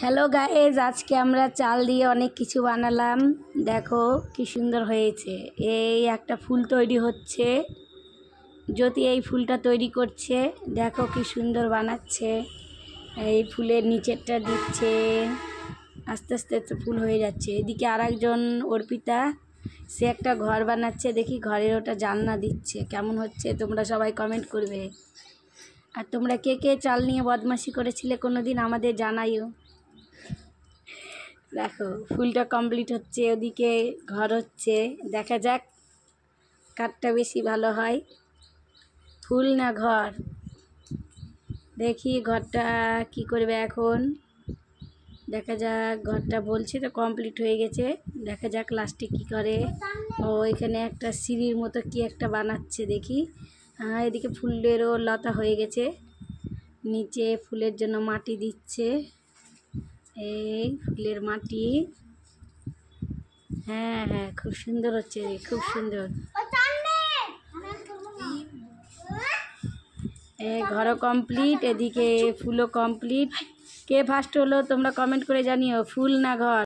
Hello guys, আজকে আমরা চাল দিয়ে অনেক কিছু বানালাম। দেখো কি সুন্দর হয়েছে। এই একটা ফুল তৈরি হচ্ছে, জ্যোতি এই ফুলটা তৈরি করছে। দেখো কি সুন্দর বানাচ্ছে। এই ফুলের নিচেরটা দিচ্ছে, আস্তে আস্তে তো ফুল হয়ে যাচ্ছে। এদিকে আর একজন অর্পিতা, সে একটা ঘর বানাচ্ছে। দেখি ঘরের ওটা জানলা দিচ্ছে, কেমন হচ্ছে তোমরা সবাই কমেন্ট করবে। আর তোমরা কে কে চাল নিয়ে বদমাশি করেছিলে কোনো দিন আমাদের জানাইও। দেখো ফুলটা কমপ্লিট হচ্ছে, ওদিকে ঘর হচ্ছে। দেখা যাক কারটা বেশি ভালো হয়, ফুল না ঘর। দেখি ঘরটা কি করবে এখন, দেখা যাক। ঘরটা বলছে তো কমপ্লিট হয়ে গেছে, দেখা যাক লাস্টে কি করে। ও এখানে একটা সিঁড়ির মতো কি একটা বানাচ্ছে দেখি। হ্যাঁ, এদিকে ফুলেরও লতা হয়ে গেছে, নিচে ফুলের জন্য মাটি দিচ্ছে। এই ফুলের মাটি, হ্যাঁ হ্যাঁ, খুব সুন্দর হচ্ছে, খুব সুন্দর। ঘরও কমপ্লিট, এদিকে ফুলও কমপ্লিট। কে ফার্স্ট হলো তোমরা কমেন্ট করে জানিও, ফুল না ঘর।